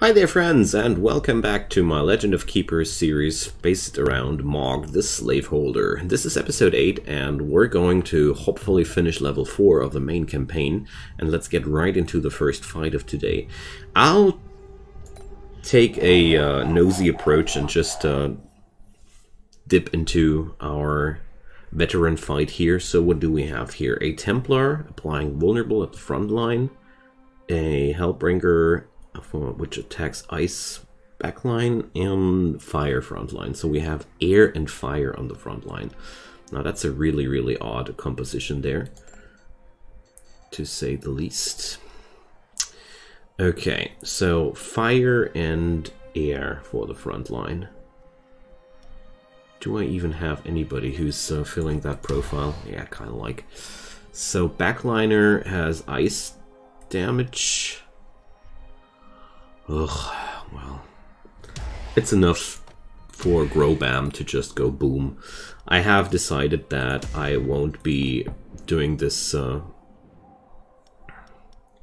Hi there friends, and welcome back to my Legend of Keepers series based around Maug the Slaveholder. This is episode 8 and we're going to hopefully finish level 4 of the main campaign, and let's get right into the first fight of today. I'll take a nosy approach and just dip into our veteran fight here. So what do we have here? A Templar applying vulnerable at the front line, a Hellbringer which attacks ice backline and fire front line. So we have air and fire on the front line. Now that's a really odd composition there, to say the least. Okay, so fire and air for the front line. Do I even have anybody who's filling that profile? Yeah, kind of like. So backliner has ice damage. Ugh, well, it's enough for Grobam to just go boom. I have decided that I won't be doing this, I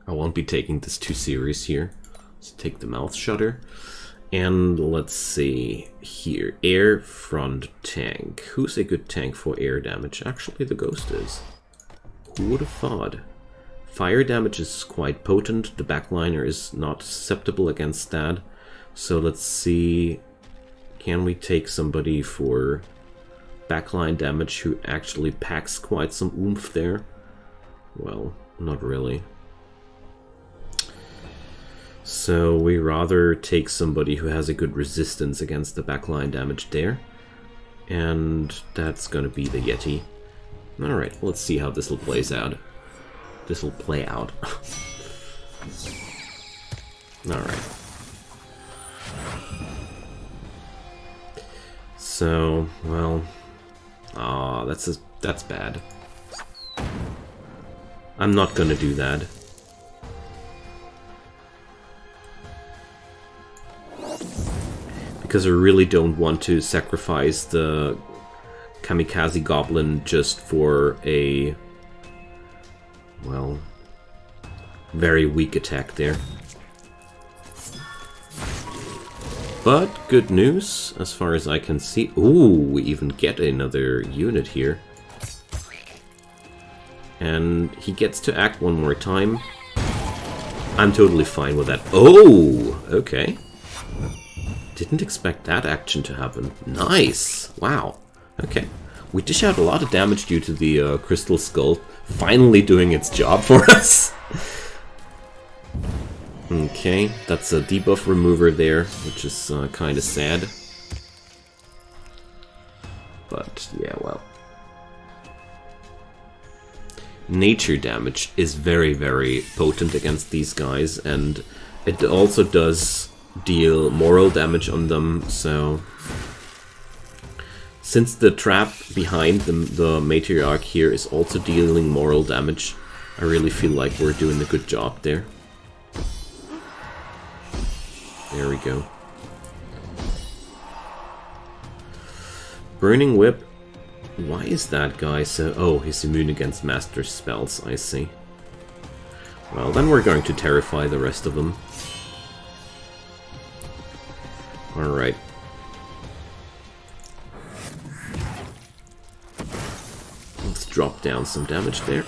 won't be taking this too serious here. Let's take the mouth shutter. And let's see here, air front tank. Who's a good tank for air damage? Actually, the Ghost is. Who would have thought? Fire damage is quite potent, the backliner is not susceptible against that. So let's see, can we take somebody for backline damage who actually packs quite some oomph there? Well, not really. So we rather take somebody who has a good resistance against the backline damage there. And that's gonna be the Yeti. Alright, let's see how this will play out. This will play out. Alright. So, well... that's bad. I'm not gonna do that. Because I really don't want to sacrifice the Kamikaze Goblin just for a... well, very weak attack there. But good news, as far as I can see. Ooh, we even get another unit here. And he gets to act one more time. I'm totally fine with that. Oh, okay. Didn't expect that action to happen. Nice. Wow. Okay. We dish out a lot of damage due to the Crystal Skull finally doing its job for us. Okay, that's a debuff remover there, which is kind of sad. But, yeah, well. Nature damage is very potent against these guys, and it also does deal moral damage on them, so... Since the trap behind the Matriarch here is also dealing moral damage, I really feel like we're doing a good job there. There we go. Burning Whip. Why is that guy so... oh, he's immune against Master Spells, I see. Well, then we're going to terrify the rest of them. Alright. Let's drop down some damage there.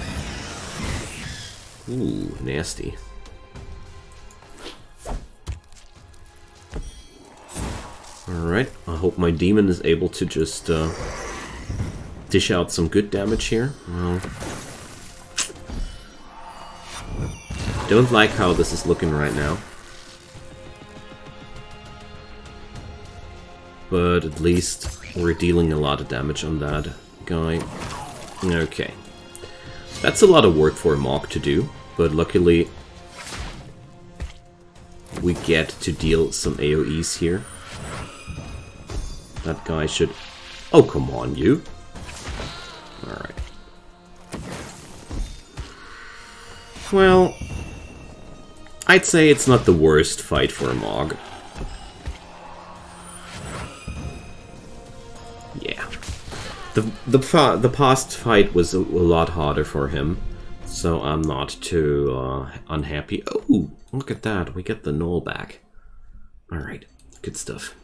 Ooh, nasty. Alright, I hope my demon is able to just dish out some good damage here. Well, don't like how this is looking right now. But at least we're dealing a lot of damage on that guy. Okay. That's a lot of work for Maug to do, but luckily we get to deal some AoEs here. That guy should... oh, come on, you! Alright. Well, I'd say it's not the worst fight for Maug. Yeah. The past fight was a lot harder for him, so I'm not too unhappy. Oh, look at that, we get the null back. Alright, good stuff.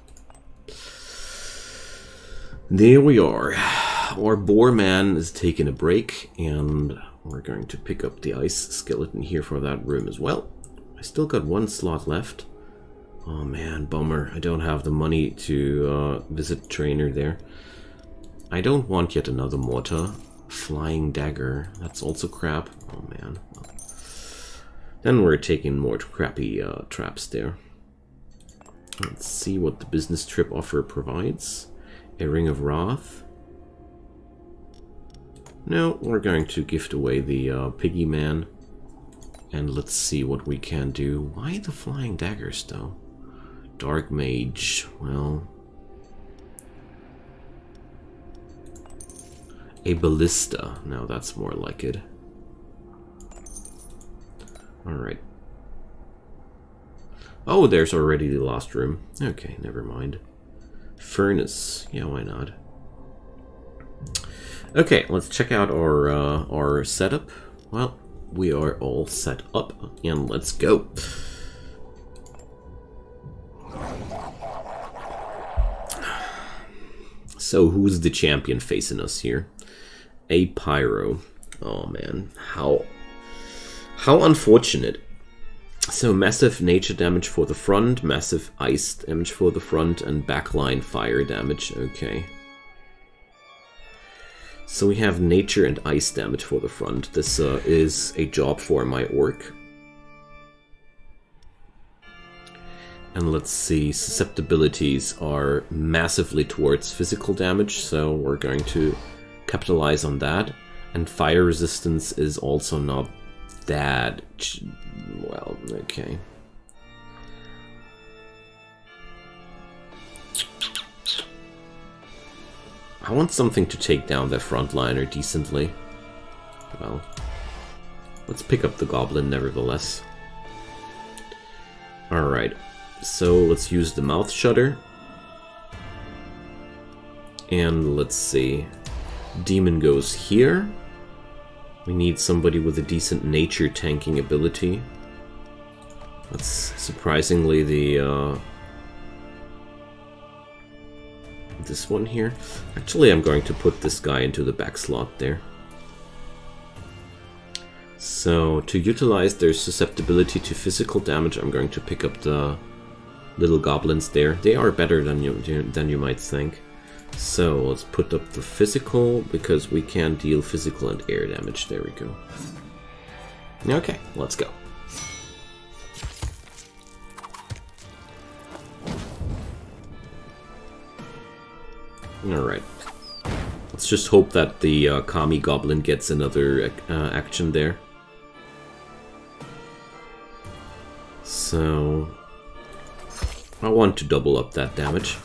There we are. Our boar man is taking a break, and we're going to pick up the ice skeleton here for that room as well. I still got one slot left. Oh man, bummer. I don't have the money to visit trainer there. I don't want yet another mortar. Flying dagger. That's also crap. Oh man. Well, then we're taking more crappy traps there. Let's see what the business trip offer provides. A ring of wrath. No, we're going to gift away the piggy man. And let's see what we can do. Why the flying daggers though? Dark mage. Well, a ballista. Now that's more like it. Alright. Oh, there's already the last room. Okay, never mind. Furnace. Yeah, why not? Okay, let's check out our setup. Well, we are all set up, and let's go. So, who's the champion facing us here? A pyro. Oh man, how unfortunate. So massive nature damage for the front, massive ice damage for the front, and backline fire damage. Okay. So we have nature and ice damage for the front. This is a job for my orc. And let's see, susceptibilities are massively towards physical damage, so we're going to capitalize on that. And fire resistance is also not that well, okay. I want something to take down that frontliner decently. Well, let's pick up the goblin nevertheless. Alright, so let's use the mouth shutter. And let's see. Demon goes here. We need somebody with a decent nature tanking ability. That's surprisingly the this one here. Actually, I'm going to put this guy into the back slot there. So, to utilize their susceptibility to physical damage, I'm going to pick up the little goblins there. They are better than you might think. So, let's put up the physical, because we can deal physical and air damage. There we go. Okay, let's go. Alright. Let's just hope that the Kami Goblin gets another action there. So, I want to double up that damage.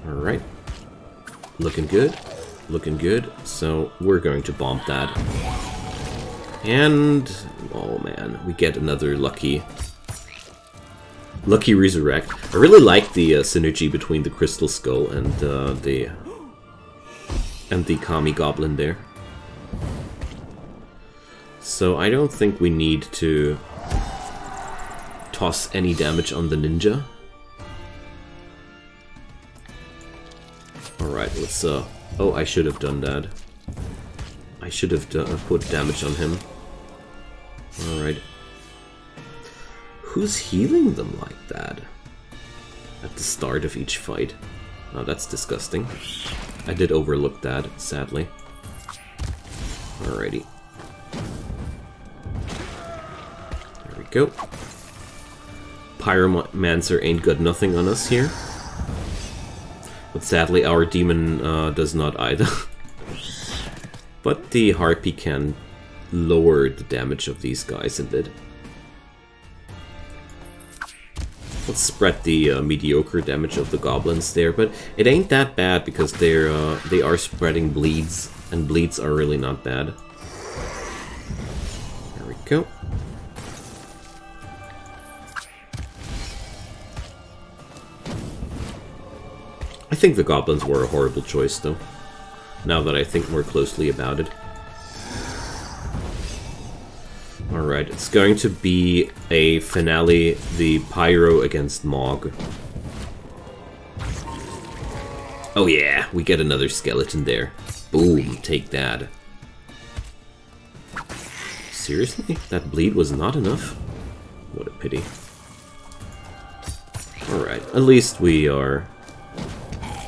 Alright. Looking good. Looking good. So, we're going to bomb that. And, oh man, we get another lucky resurrect. I really like the synergy between the Crystal Skull and the Kami Goblin there. So I don't think we need to toss any damage on the ninja. Alright, let's oh, I should have done that. I should have put damage on him. Alright. Who's healing them like that? At the start of each fight. Oh, that's disgusting. I did overlook that, sadly. Alrighty. There we go. Pyromancer ain't got nothing on us here. But sadly our demon does not either. But the harpy can lower the damage of these guys a bit. Let's spread the mediocre damage of the goblins there, but it ain't that bad because they are spreading bleeds, and bleeds are really not bad. There we go. I think the goblins were a horrible choice, though, now that I think more closely about it. Alright, it's going to be a finale, the Pyro against Maug. Oh yeah, we get another skeleton there. Boom, take that. Seriously? That bleed was not enough? What a pity. Alright, at least we are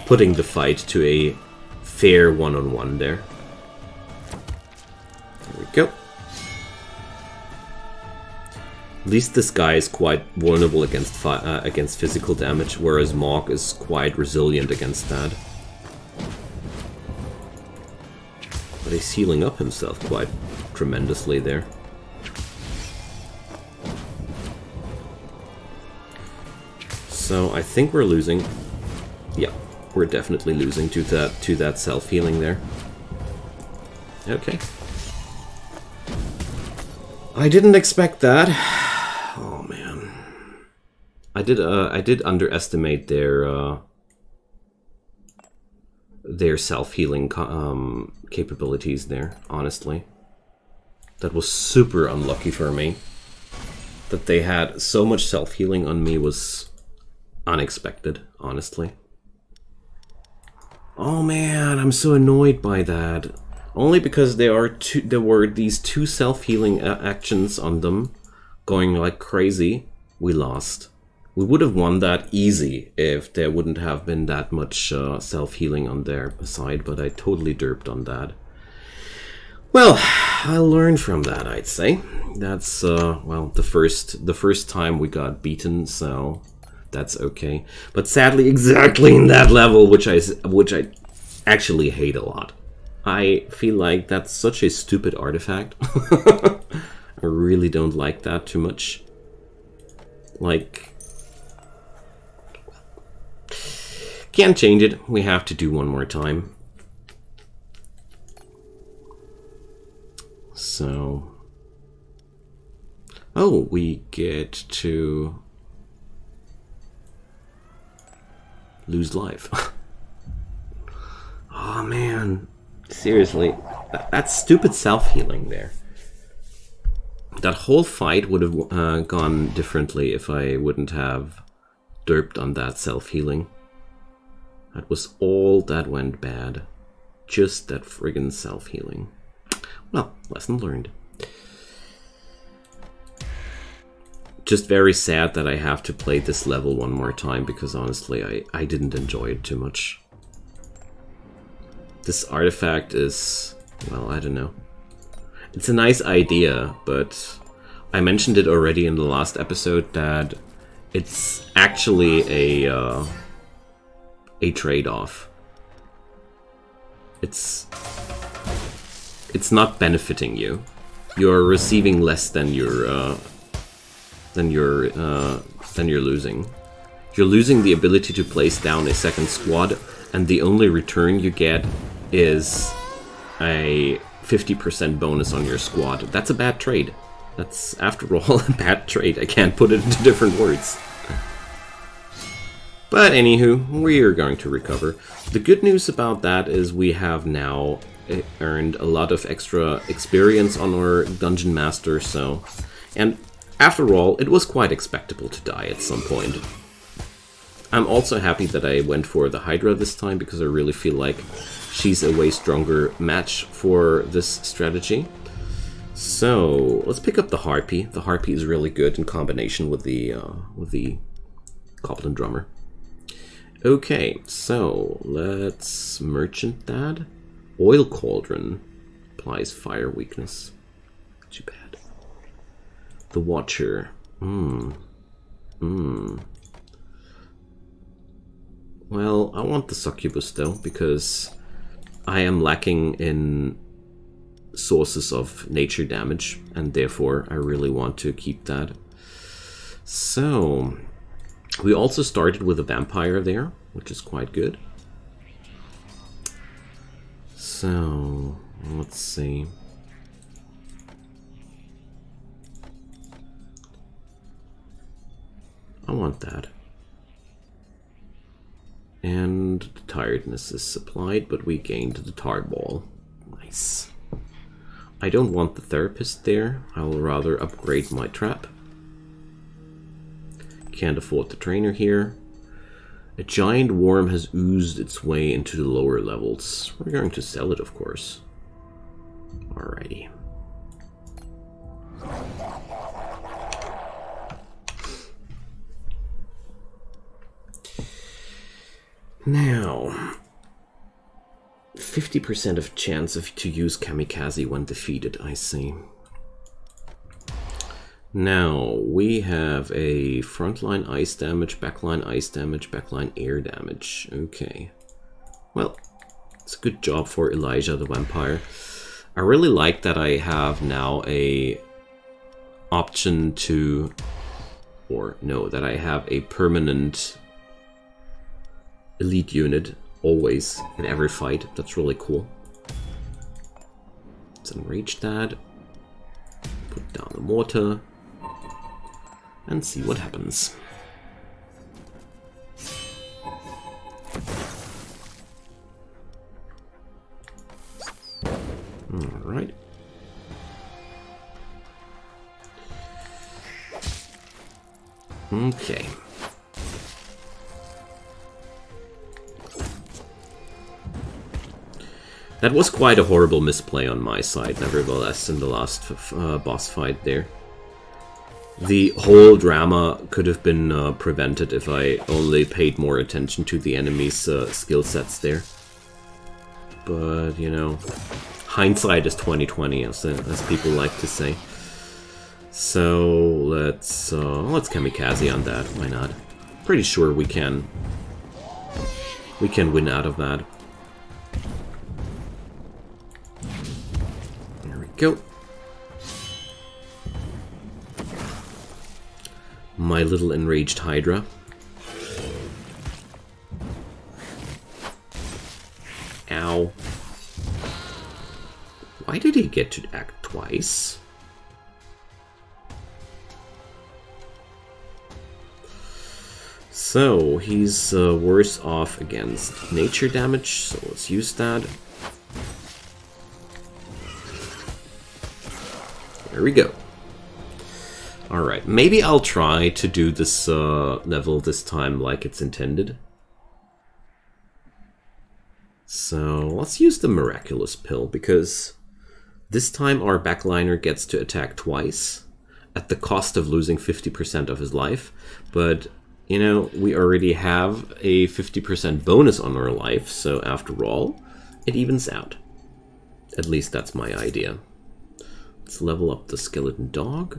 putting the fight to a fair one-on-one there. There we go. At least this guy is quite vulnerable against physical damage, whereas Maug is quite resilient against that. But he's healing up himself quite tremendously there. So I think we're losing. Yeah, we're definitely losing to that self-healing there. Okay. I didn't expect that. Oh man. I did underestimate their self-healing capabilities there, honestly. That was super unlucky for me. That they had so much self-healing on me was unexpected, honestly. Oh man, I'm so annoyed by that. Only because there were these two self-healing actions on them going like crazy, we lost. We would have won that easy if there wouldn't have been that much self-healing on their side, but I totally derped on that. Well, I learned from that, I'd say. That's well, the first time we got beaten, so that's okay. But sadly, exactly in that level, which I actually hate a lot. I feel like that's such a stupid artifact. I really don't like that too much. Like, can't change it. We have to do one more time. So, oh, we get to lose life. Oh man, seriously, that's stupid self-healing there. That whole fight would have gone differently if I wouldn't have derped on that self-healing. That was all that went bad. Just that friggin' self-healing. Well, lesson learned. Just very sad that I have to play this level one more time, because honestly, I didn't enjoy it too much. This artifact is, well, I don't know. It's a nice idea, but I mentioned it already in the last episode that it's actually a trade-off. It's not benefiting you. You're receiving less than you're losing. You're losing the ability to place down a second squad, and the only return you get is a 50% bonus on your squad. That's a bad trade. That's, after all, a bad trade. I can't put it into different words. But anywho, we are going to recover. The good news about that is we have now earned a lot of extra experience on our Dungeon Master, so... And after all, it was quite expectable to die at some point. I'm also happy that I went for the Hydra this time, because I really feel like she's a way stronger match for this strategy. So, let's pick up the Harpy. The Harpy is really good in combination with the Goblin Drummer. Okay, so let's merchant that. Oil Cauldron applies fire weakness. Too bad. The Watcher. Well, I want the Succubus though, because I am lacking in sources of nature damage, and therefore I really want to keep that. So, we also started with a Vampire there, which is quite good. So, let's see. I want that. And the tiredness is supplied, but we gained the tar ball. Nice. I don't want the therapist there. I will rather upgrade my trap. Can't afford the trainer here. A giant worm has oozed its way into the lower levels. We're going to sell it, of course. Alrighty. Now, 50% of chance to use Kamikaze when defeated, I see. Now, we have a frontline ice damage, backline ice damage, backline air damage. Okay. Well, it's a good job for Elijah the Vampire. I really like that I have now a option to, or no, that I have a permanent elite unit always in every fight. That's really cool. Let's enrage that. Put down the mortar. And see what happens. Alright. Okay. That was quite a horrible misplay on my side, nevertheless, in the last boss fight there. The whole drama could have been prevented if I only paid more attention to the enemy's skill sets there. But, you know, hindsight is 20/20, as people like to say. So let's kamikaze on that. Why not? Pretty sure we can win out of that. There we go. My little enraged Hydra. Ow. Why did he get to act twice? So, he's worse off against nature damage, so let's use that. There we go. Alright, maybe I'll try to do this level this time like it's intended. So, let's use the Miraculous Pill, because this time our backliner gets to attack twice, at the cost of losing 50% of his life. But, you know, we already have a 50% bonus on our life, so after all, it evens out. At least that's my idea. Let's level up the skeleton dog.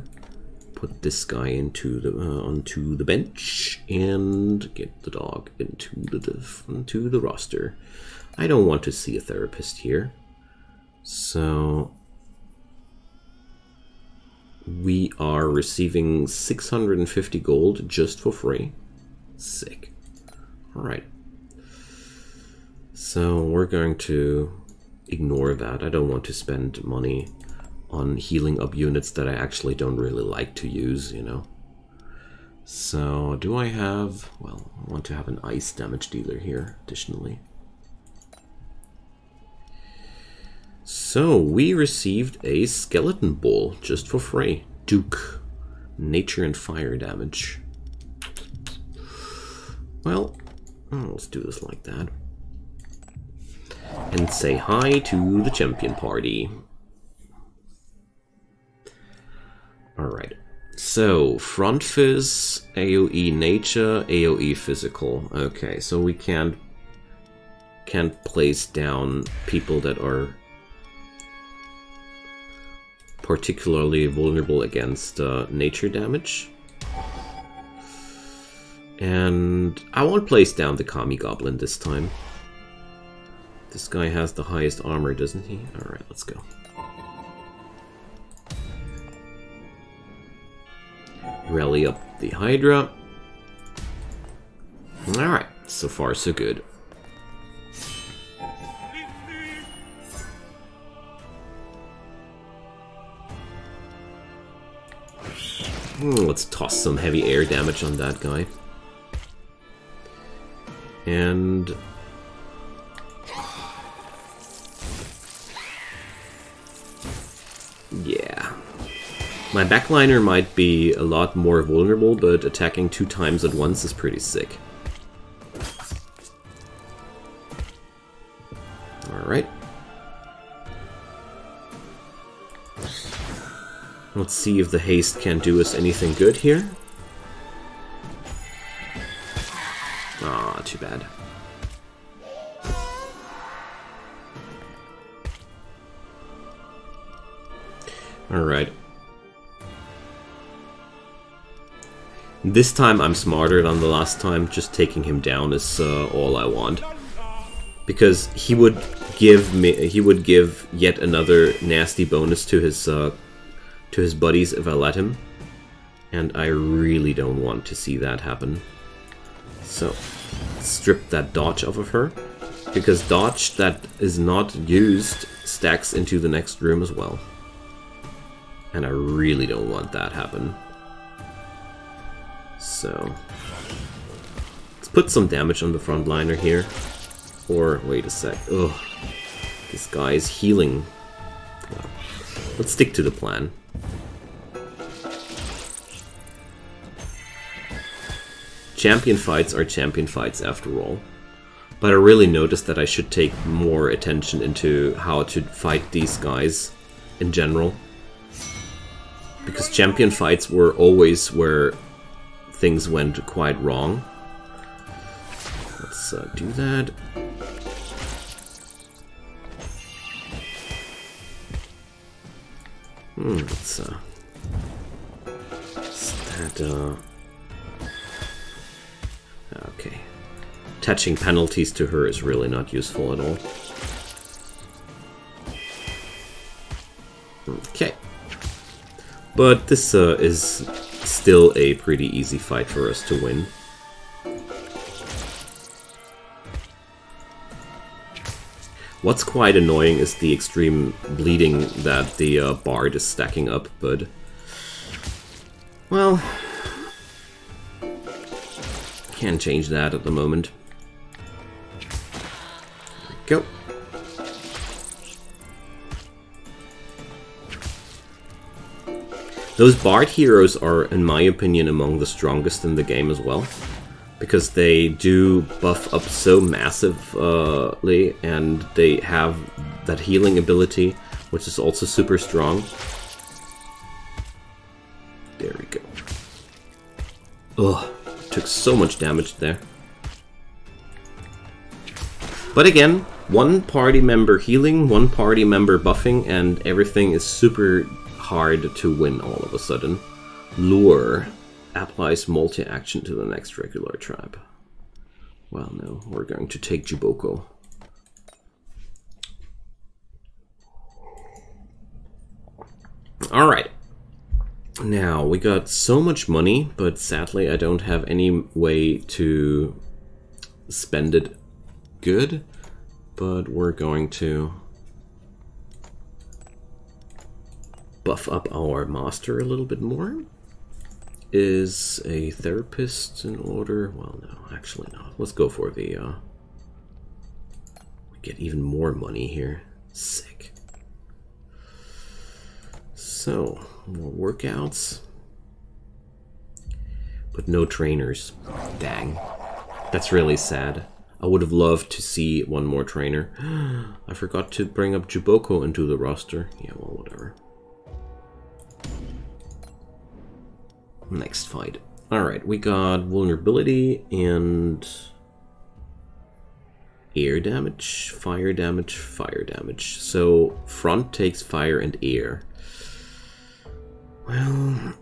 Put this guy into the onto the bench and get the dog into the roster. I don't want to see a therapist here, so we are receiving 650 gold just for free. Sick. All right. So we're going to ignore that. I don't want to spend money on healing up units that I actually don't really like to use, you know. So, do I have... well, I want to have an ice damage dealer here, additionally. So, we received a skeleton bull just for free. Duke. Nature and fire damage. Well, let's do this like that. And say hi to the champion party. Alright, so front fizz, AoE nature, AoE physical. Okay, so we can't place down people that are particularly vulnerable against nature damage. And I won't place down the Kami Goblin this time. This guy has the highest armor, doesn't he? Alright, let's go. Rally up the Hydra. Alright, so far so good. Let's toss some heavy air damage on that guy. And... My backliner might be a lot more vulnerable, but attacking 2 times at once is pretty sick. Alright. Let's see if the haste can do us anything good here. Ah, too bad. Alright. This time I'm smarter than the last time. Just taking him down is all I want. Because he would give yet another nasty bonus to his buddies if I let him. And I really don't want to see that happen. So, strip that dodge off of her. Because dodge that is not used stacks into the next room as well. And I really don't want that happen. So, let's put some damage on the frontliner here. Or, wait a sec. Ugh. This guy is healing. Well, let's stick to the plan. Champion fights are champion fights after all. But I really noticed that I should take more attention into how to fight these guys in general. Because champion fights were always where things went quite wrong. Let's do that. Let's okay. Attaching penalties to her is really not useful at all. Okay. But this is still a pretty easy fight for us to win. What's quite annoying is the extreme bleeding that the bard is stacking up, but... well... can't change that at the moment. There we go. Those bard heroes are, in my opinion, among the strongest in the game as well. Because they do buff up so massively, and they have that healing ability, which is also super strong. There we go. Ugh, took so much damage there. But again, one party member healing, one party member buffing, and everything is super hard to win all of a sudden. Lure applies multi-action to the next regular trap. Well, no, we're going to take Juboko. Alright. Now, we got so much money, but sadly I don't have any way to spend it good. But we're going to buff up our master a little bit more. Is a therapist in order? Well, no, actually not. Let's go for the, we get even more money here. Sick. So, more workouts. But no trainers. Dang. That's really sad. I would have loved to see one more trainer. I forgot to bring up Juboko into the roster. Yeah, well, whatever. Next fight. Alright, we got vulnerability and air damage, fire damage, fire damage. So front takes fire and air. Well,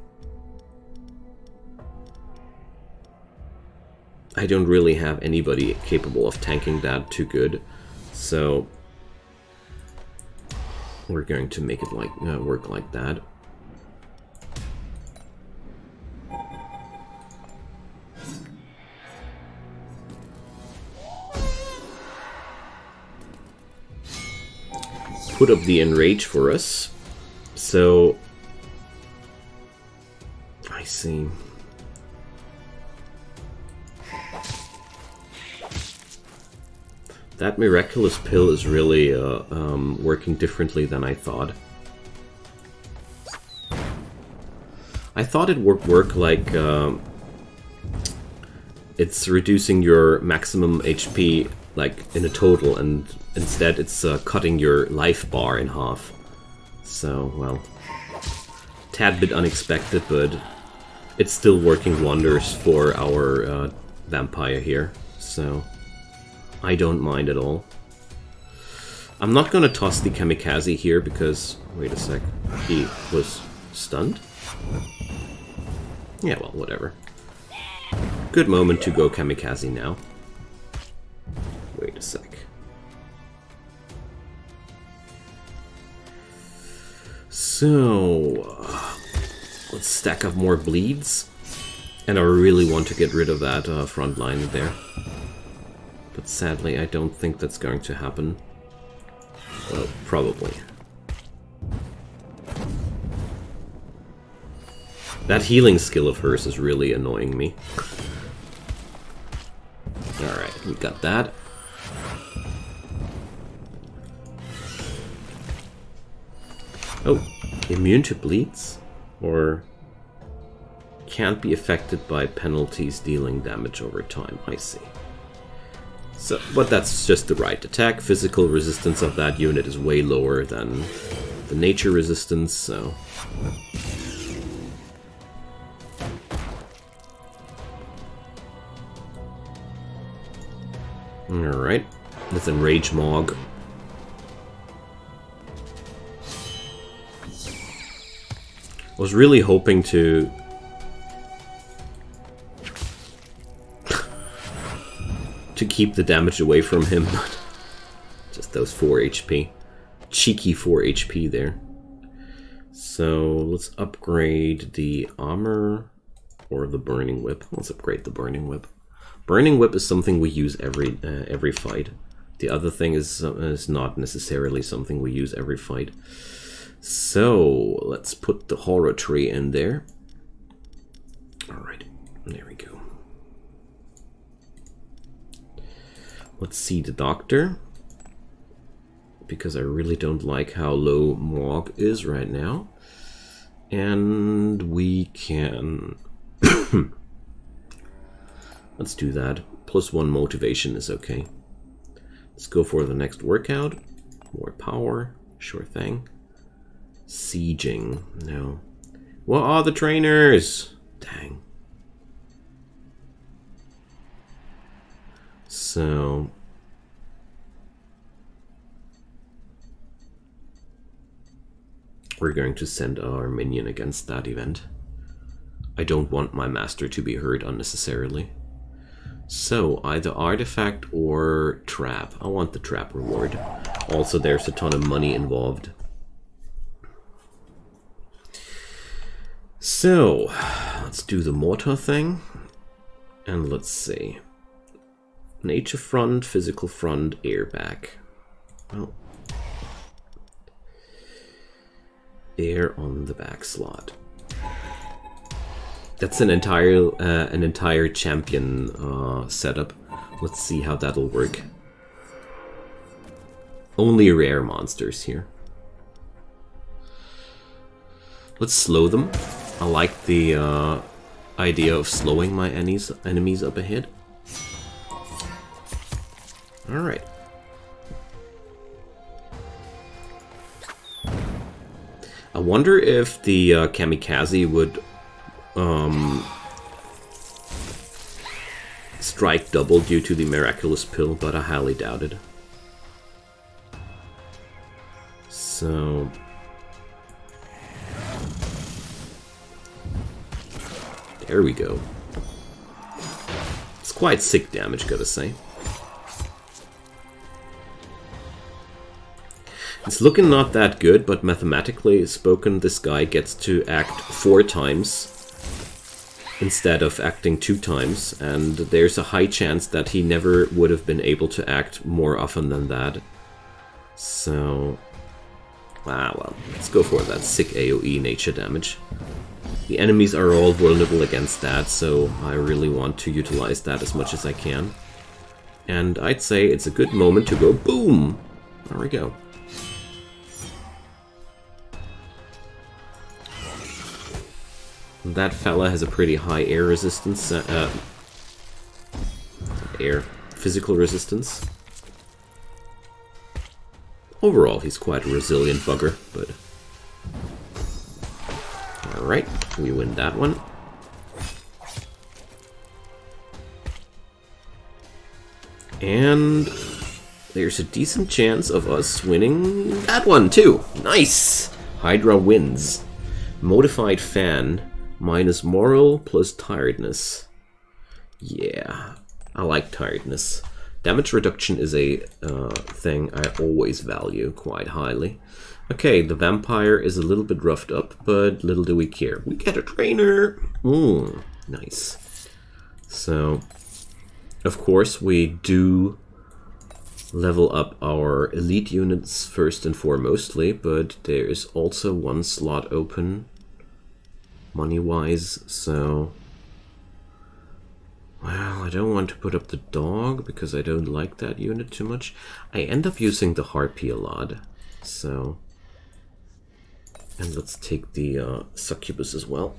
I don't really have anybody capable of tanking that too good, so we're going to make it like work like that. Put up the enrage for us. So I see. That miraculous pill is really working differently than I thought. I thought it would work like it's reducing your maximum HP like in a total, and instead it's cutting your life bar in half. So, well, tad bit unexpected, but it's still working wonders for our vampire here, so I don't mind at all. I'm not gonna toss the kamikaze here because, wait a sec, he was stunned? Yeah, well, whatever. Good moment to go kamikaze now. Wait a sec. So, let's stack up more bleeds. And I really want to get rid of that front line there. But sadly, I don't think that's going to happen. Well, probably. That healing skill of hers is really annoying me. Alright, we got that. Oh, immune to bleeds? Or can't be affected by penalties dealing damage over time. I see. So, but that's just the right attack. Physical resistance of that unit is way lower than the nature resistance, so... Alright, let's enrage Maug. I was really hoping to... to keep the damage away from him, but just those 4 HP. Cheeky 4 HP there. So let's upgrade the armor or the burning whip. Let's upgrade the burning whip. Burning whip is something we use every fight. The other thing is not necessarily something we use every fight. So let's put the horror tree in there. All right, there we go. Let's see the doctor, because I really don't like how low Maug is right now. And we can... Let's do that. +1 motivation is okay. Let's go for the next workout. More power. Sure thing. Sieging. No. What are the trainers? Dang. So... we're going to send our minion against that event. I don't want my master to be hurt unnecessarily. So, either artifact or trap. I want the trap reward. Also, there's a ton of money involved. So, let's do the mortar thing. And let's see. Nature front, physical front, air back. Well, air on the back slot. That's an entire champion setup. Let's see how that'll work. Only rare monsters here. Let's slow them. I like the idea of slowing my enemies up ahead. Alright. I wonder if the kamikaze would strike double due to the miraculous pill, but I highly doubt it. So... there we go. It's quite sick damage, gotta say. It's looking not that good, but mathematically spoken, this guy gets to act 4 times instead of acting 2 times, and there's a high chance that he never would have been able to act more often than that. So... well, let's go for that sick AoE nature damage. The enemies are all vulnerable against that, so I really want to utilize that as much as I can. And I'd say it's a good moment to go boom! There we go. That fella has a pretty high air resistance, physical resistance. Overall, he's quite a resilient bugger, but... Alright, we win that one. And there's a decent chance of us winning that one, too. Nice! Hydra wins. Modified fan, minus moral, plus tiredness. Yeah, I like tiredness. Damage reduction is a thing I always value quite highly. Okay, the vampire is a little bit roughed up, but little do we care. We get a trainer! Nice. So, of course, we do level up our elite units first and foremostly, but there is also one slot open, money-wise, so... Well, I don't want to put up the dog, because I don't like that unit too much. I end up using the harpy a lot, so... And let's take the succubus as well.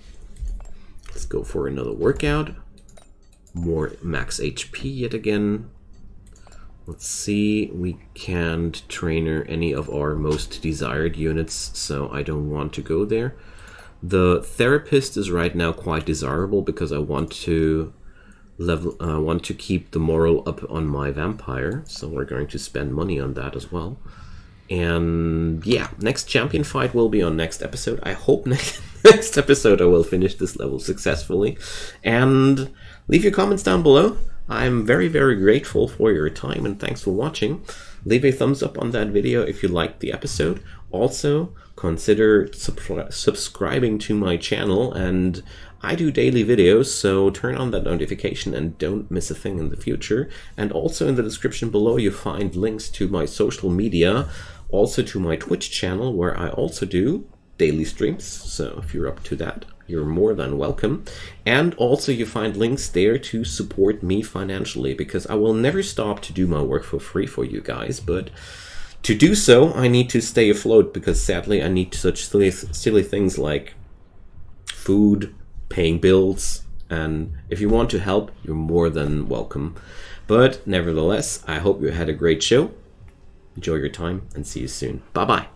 Let's go for another workout. More max HP yet again. Let's see, we can't trainer any of our most desired units, so I don't want to go there. The therapist is right now quite desirable because I want to keep the moral up on my vampire, so we're going to spend money on that as well. And yeah, next champion fight will be on next episode. I hope next episode I will finish this level successfully. And leave your comments down below. I'm very, very grateful for your time and thanks for watching. Leave a thumbs up on that video if you liked the episode. Also, consider subscribing to my channel, and I do daily videos, so turn on that notification and don't miss a thing in the future. And also in the description below you find links to my social media, also to my Twitch channel where I also do daily streams, so if you're up to that, you're more than welcome. And also you find links there to support me financially, because I will never stop to do my work for free for you guys, but to do so I need to stay afloat, because sadly I need such silly things like food, paying bills, and if you want to help, you're more than welcome. But nevertheless, I hope you had a great show. Enjoy your time and see you soon. Bye bye.